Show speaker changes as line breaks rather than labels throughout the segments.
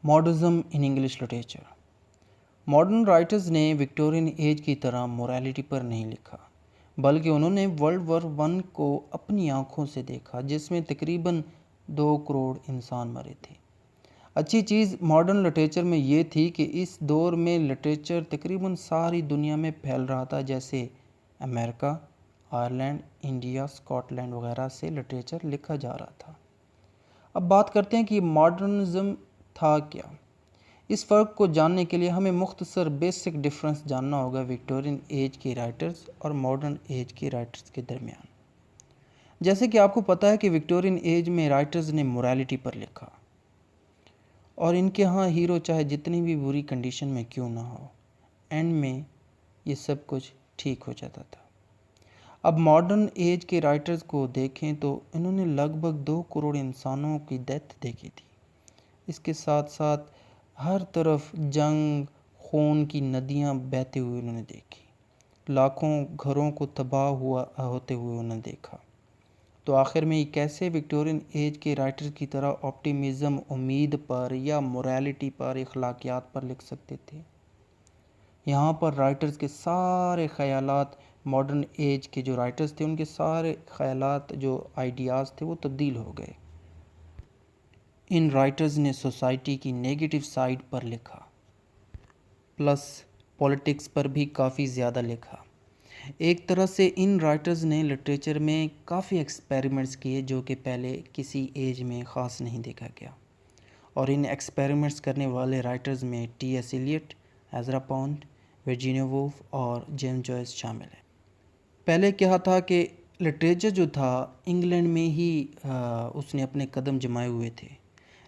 Modernism in English literature. Modern writers نے Victorian age کی طرح مورالٹی پر نہیں لکھا، بلکہ انہوں نے ورلڈ وار ون کو اپنی آنکھوں سے دیکھا، جس میں تقریباً 2 کروڑ انسان مرے تھے۔ اچھی چیز ماڈرن لٹریچر میں یہ تھی کہ اس دور میں لٹریچر تقریباً ساری دنیا میں پھیل رہا تھا، جیسے امریکہ، آئرلینڈ، انڈیا، اسکاٹ لینڈ وغیرہ سے لٹریچر لکھا جا رہا تھا۔ اب بات کرتے ہیں کہ یہ ماڈرنزم تھا کیا۔ اس فرق کو جاننے کے لیے ہمیں مختصر بیسک ڈفرنس جاننا ہوگا وکٹورین ایج کے رائٹرز اور ماڈرن ایج کے رائٹرز کے درمیان۔ جیسے کہ آپ کو پتہ ہے کہ وکٹورین ایج میں رائٹرز نے مورالٹی پر لکھا، اور ان کے ہاں ہیرو چاہے جتنی بھی بری کنڈیشن میں کیوں نہ ہو، اینڈ میں یہ سب کچھ ٹھیک ہو جاتا تھا۔ اب ماڈرن ایج کے رائٹرز کو دیکھیں تو انہوں نے لگ بھگ 2 کروڑ انسانوں کی ڈیتھ دیکھی تھی۔ اس کے ساتھ ساتھ ہر طرف جنگ، خون کی ندیاں بہتے ہوئے انہوں نے دیکھی، لاکھوں گھروں کو تباہ ہوتے ہوئے انہوں نے دیکھا۔ تو آخر میں یہ کیسے وکٹورین ایج کے رائٹرز کی طرح آپٹیمزم، امید پر یا مورالٹی پر، اخلاقیات پر لکھ سکتے تھے؟ یہاں پر رائٹرز کے سارے خیالات، ماڈرن ایج کے جو رائٹرز تھے ان کے سارے خیالات، جو آئیڈیاز تھے، وہ تبدیل ہو گئے۔ ان رائٹرز نے سوسائٹی کی نیگیٹو سائیڈ پر لکھا، پلس پولیٹکس پر بھی کافی زیادہ لکھا۔ ایک طرح سے ان رائٹرز نے لٹریچر میں کافی ایکسپیریمنٹس کیے جو کہ پہلے کسی ایج میں خاص نہیں دیکھا گیا، اور ان ایکسپیریمنٹس کرنے والے رائٹرز میں T S Eliot, Ezra Pound, Virginia Woolf اور جیمز جوائس شامل ہیں۔ پہلے کیا تھا کہ لٹریچر جو تھا انگلینڈ میں ہی اس نے اپنے قدم جمائے ہوئے تھے،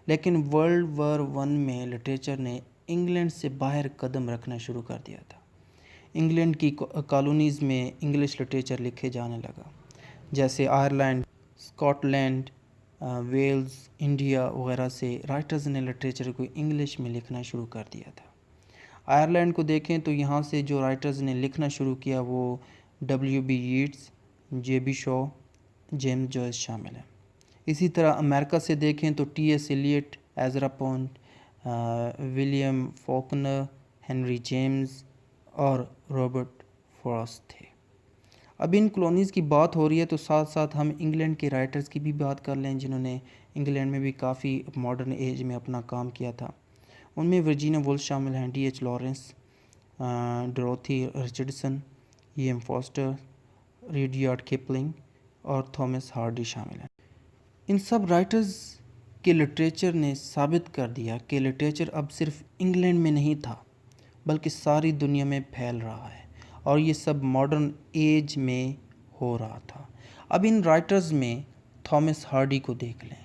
لیکن ورلڈ وار ون میں لٹریچر نے انگلینڈ سے باہر قدم رکھنا شروع کر دیا تھا۔ انگلینڈ کی کالونیز میں انگلش لٹریچر لکھے جانے لگا، جیسے Ireland, Scotland, Wales, India وغیرہ سے رائٹرز نے لٹریچر کو انگلش میں لکھنا شروع کر دیا تھا۔ آئرلینڈ کو دیکھیں تو یہاں سے جو رائٹرز نے لکھنا شروع کیا وہ W B Yeats, J B Shaw, James Joyce شامل ہیں۔ اسی طرح امریکہ سے دیکھیں تو T S Eliot, Ezra Pound, William Faulkner, Henry James اور رابرٹ فراسٹ تھے۔ اب ان کالونیز کی بات ہو رہی ہے تو ساتھ ساتھ ہم انگلینڈ کے رائٹرز کی بھی بات کر لیں، جنہوں نے انگلینڈ میں بھی کافی ماڈرن ایج میں اپنا کام کیا تھا۔ ان میں ورجینیا وولف شامل ہیں، D H Lawrence, Dorothy Richardson, E M Forster, Rudyard Kipling اور تھامس ہارڈی شامل ہیں۔ ان سب رائٹرز کے لٹریچر نے ثابت کر دیا کہ لٹریچر اب صرف انگلینڈ میں نہیں تھا بلکہ ساری دنیا میں پھیل رہا ہے، اور یہ سب ماڈرن ایج میں ہو رہا تھا۔ اب ان رائٹرز میں تھامس ہارڈی کو دیکھ لیں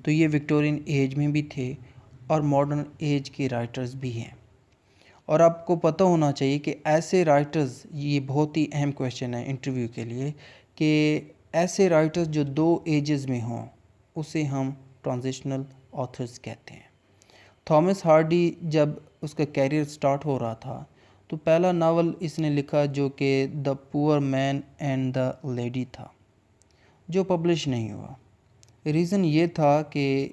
تو یہ وکٹورین ایج میں بھی تھے اور ماڈرن ایج کے رائٹرز بھی ہیں۔ اور آپ کو پتہ ہونا چاہیے کہ ایسے رائٹرز، یہ بہت ہی اہم کویشچن ہے انٹرویو کے لیے، کہ ایسے رائٹرز جو 2 ایجز میں ہوں اسے ہم ٹرانزیشنل آتھرز کہتے ہیں۔ تھامس ہارڈی جب اس کا کیریئر سٹارٹ ہو رہا تھا تو پہلا ناول اس نے لکھا جو کہ دا پور مین اینڈ دا لیڈی تھا، جو پبلش نہیں ہوا۔ ریزن یہ تھا کہ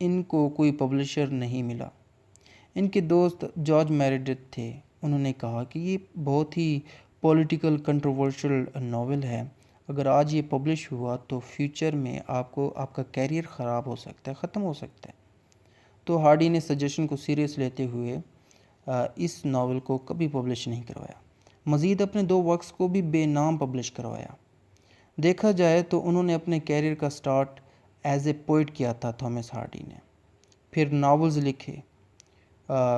ان کو کوئی پبلشر نہیں ملا۔ ان کے دوست جارج میریڈتھ تھے، انہوں نے کہا کہ یہ بہت ہی پولیٹیکل کنٹروورشل ناول ہے، اگر آج یہ پبلش ہوا تو فیوچر میں آپ کا کیریئر خراب ہو سکتا ہے، ختم ہو سکتا ہے۔ تو ہارڈی نے سجیشن کو سیریس لیتے ہوئے اس ناول کو کبھی پبلش نہیں کروایا، مزید اپنے 2 ورکس کو بھی بے نام پبلش کروایا۔ دیکھا جائے تو انہوں نے اپنے کیریئر کا سٹارٹ ایز اے پوئٹ کیا تھا تھامس ہارڈی نے، پھر ناولز لکھے،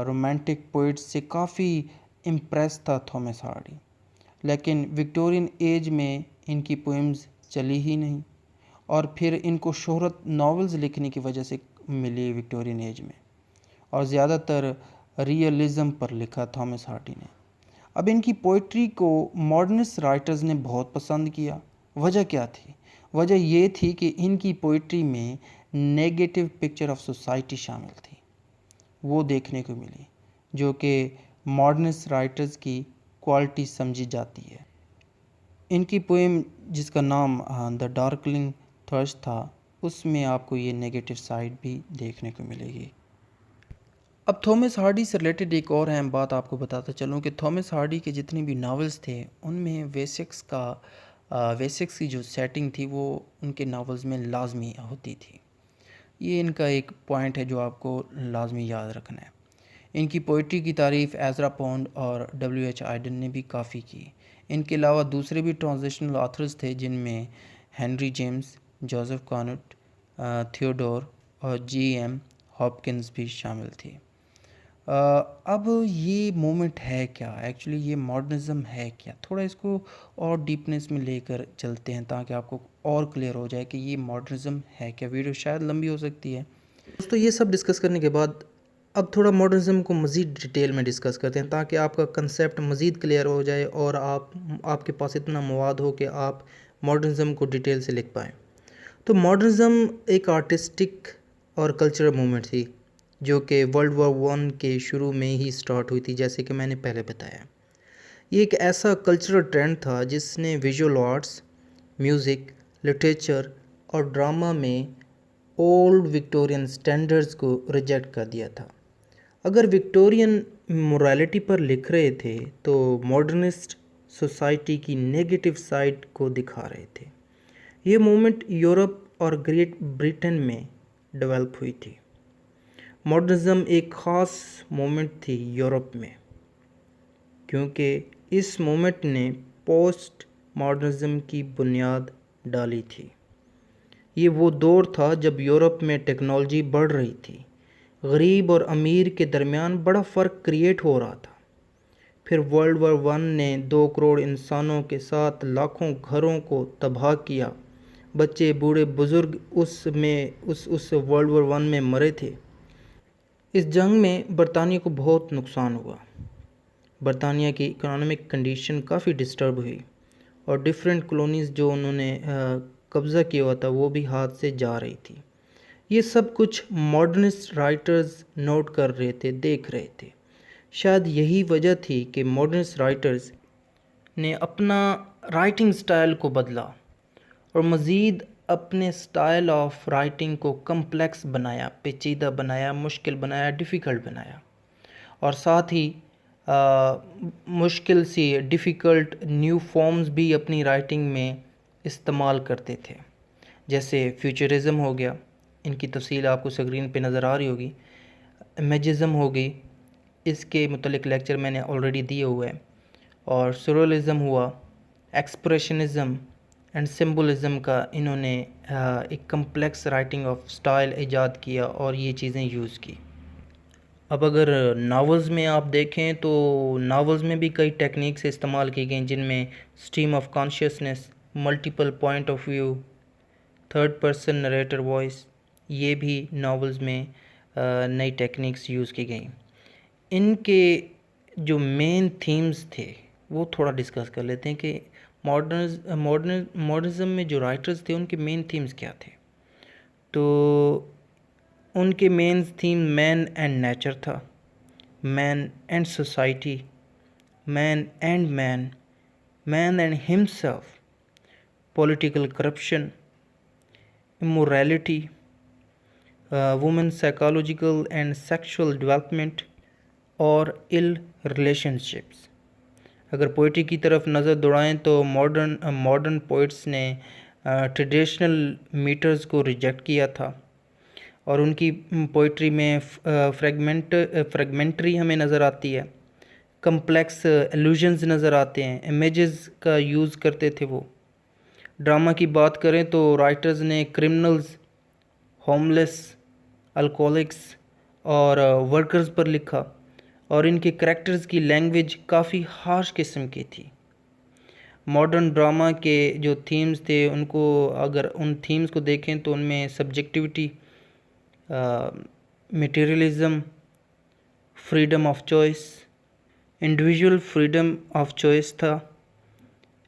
رومانٹک پوئٹس سے کافی امپریس تھا تھامس ہارڈی، لیکن وکٹورین ایج میں ان کی پوئمز چلی ہی نہیں، اور پھر ان کو شہرت ناولز لکھنے کی وجہ سے ملی وکٹورین ایج میں، اور زیادہ تر ریئلزم پر لکھا تھامس ہارڈی نے۔ اب ان کی پوئٹری کو ماڈرنسٹ رائٹرز نے بہت پسند کیا۔ وجہ کیا تھی؟ وجہ یہ تھی کہ ان کی پوئٹری میں نیگیٹو پکچر آف سوسائٹی شامل تھی، وہ دیکھنے کو ملی، جو کہ ماڈرنسٹ رائٹرز کی کوالٹی سمجھی جاتی ہے۔ ان کی پوئم جس کا نام دا ڈارکلنگ تھرش تھا، اس میں آپ کو یہ نیگیٹو سائیڈ بھی دیکھنے کو ملے گی۔ اب تھامس ہارڈی سے ریلیٹڈ ایک اور اہم بات آپ کو بتاتا چلوں کہ تھامس ہارڈی کے جتنے بھی ناولز تھے ان میں ویسکس کی جو سیٹنگ تھی وہ ان کے ناولز میں لازمی ہوتی تھی. یہ ان کا ایک پوائنٹ ہے جو آپ کو لازمی یاد رکھنا ہے. ان کی پوئٹری کی تعریف ایزرا پونڈ اور W.H. آئیڈن نے بھی کافی کی. ان کے علاوہ دوسرے بھی ٹرانزیشنل آتھرز تھے جن میں Henry James, Joseph Kant, Theodore اور G.M. ہاپکنز بھی شامل تھی. اب یہ مومنٹ ہے کیا ایکچولی، یہ ماڈرنزم ہے کیا، تھوڑا اس کو اور ڈیپنس میں لے کر چلتے ہیں تاکہ آپ کو اور کلیئر ہو جائے کہ یہ ماڈرنزم ہے کیا. ویڈیو شاید لمبی ہو سکتی ہے دوستو. یہ سب ڈسکس کرنے کے بعد اب تھوڑا ماڈرنزم کو مزید ڈیٹیل میں ڈسکس کرتے ہیں تاکہ آپ کا کنسیپٹ مزید کلیئر ہو جائے اور آپ کے پاس اتنا مواد ہو کہ آپ ماڈرنزم کو ڈیٹیل سے لکھ پائیں. تو ماڈرنزم ایک آرٹسٹک اور کلچرل موومنٹ تھی جو کہ ورلڈ وار 1 کے شروع میں ہی سٹارٹ ہوئی تھی، جیسے کہ میں نے پہلے بتایا. یہ ایک ایسا کلچرل ٹرینڈ تھا جس نے ویژول آرٹس، میوزک، لٹریچر اور ڈرامہ میں اولڈ وکٹورین سٹینڈرڈز کو ریجیکٹ کر دیا تھا. اگر وکٹورین موریلٹی پر لکھ رہے تھے تو ماڈرنسٹ سوسائٹی کی نیگیٹو سائڈ کو دکھا رہے تھے. یہ موومنٹ یورپ اور گریٹ برٹن میں ڈیولپ ہوئی تھی. ماڈرنزم ایک خاص موومنٹ تھی یورپ میں کیونکہ اس موومنٹ نے پوسٹ ماڈرنزم کی بنیاد ڈالی تھی. یہ وہ دور تھا جب یورپ میں ٹیکنالوجی بڑھ رہی تھی، غریب اور امیر کے درمیان بڑا فرق کریٹ ہو رہا تھا. پھر ورلڈ وار 1 نے 2 کروڑ انسانوں کے ساتھ لاکھوں گھروں کو تباہ کیا. بچے، بوڑھے، بزرگ اس ورلڈ وار 1 میں مرے تھے. اس جنگ میں برطانیہ کو بہت نقصان ہوا. برطانیہ کی اکنامک کنڈیشن کافی ڈسٹرب ہوئی اور ڈیفرنٹ کالونیز جو انہوں نے قبضہ کیا ہوا تھا وہ بھی ہاتھ سے جا رہی تھی. یہ سب کچھ ماڈرنسٹ رائٹرز نوٹ کر رہے تھے، دیکھ رہے تھے. شاید یہی وجہ تھی کہ ماڈرنسٹ رائٹرز نے اپنا رائٹنگ سٹائل کو بدلا اور مزید اپنے سٹائل آف رائٹنگ کو کمپلیکس بنایا، پیچیدہ بنایا، مشکل بنایا، ڈیفیکلٹ بنایا. اور ساتھ ہی مشکل سی ڈیفیکلٹ نیو فارمز بھی اپنی رائٹنگ میں استعمال کرتے تھے، جیسے فیوچرزم ہو گیا. ان کی تفصیل آپ کو اسکرین پہ نظر آ رہی ہوگی. امیجزم ہو گئی، اس کے متعلق لیکچر میں نے آلریڈی دیے ہوئے ہیں. اور سورولزم ہوا، ایکسپریشنزم اینڈ سمبولزم کا انہوں نے ایک کمپلیکس رائٹنگ آف سٹائل ایجاد کیا اور یہ چیزیں یوز کی. اب اگر ناولز میں آپ دیکھیں تو ناولز میں بھی کئی ٹیکنیکس استعمال کی گئیں جن میں stream of consciousness, multiple point of view, third person narrator voice, یہ بھی ناولز میں نئی ٹیکنیکس یوز کی گئیں. ان کے جو مین تھیمز تھے وہ تھوڑا ڈسکس کر لیتے ہیں کہ ماڈرنزم میں جو رائٹرز تھے ان کے مین تھیمز کیا تھے. تو ان کے main theme man and nature تھا، man and society, man and man, man and himself, political corruption, immorality, woman psychological and sexual development اور ریلیشن شپس. اگر پوئٹری کی طرف نظر دوڑائیں تو ماڈرن پوئٹس نے ٹریڈیشنل میٹرز کو ریجیکٹ کیا تھا اور ان کی پوئٹری میں فریگمنٹری ہمیں نظر آتی ہے، کمپلیکس ایلوژنز نظر آتے ہیں، امیجز کا یوز کرتے تھے وہ. ڈرامہ کی بات کریں تو رائٹرز نے کرمنلز، ہوملیس، الکوہولکس اور ورکرز پر لکھا اور ان کے کریکٹرز کی لینگویج کافی ہارش قسم کی تھی. ماڈرن ڈرامہ کے جو تھیمز تھے اگر ان تھیمز کو دیکھیں تو ان میں subjectivity, materialism, freedom of choice, individual freedom of choice تھا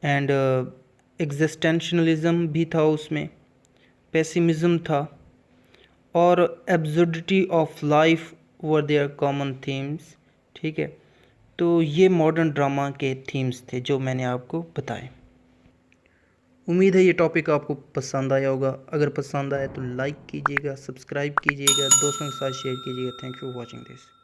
اینڈ ایگزسٹینشنلزم بھی تھا، اس میں پیسیمزم تھا اور absurdity of life were their common themes. ٹھیک ہے، تو یہ ماڈرن ڈرامہ کے تھیمز تھے جو میں نے آپ کو بتائے. امید ہے یہ ٹاپک آپ کو پسند آیا ہوگا. اگر پسند آیا تو لائک کیجیے گا، سبسکرائب کیجیے گا، دوستوں کے ساتھ شیئر کیجیے گا. Thank you for watching this.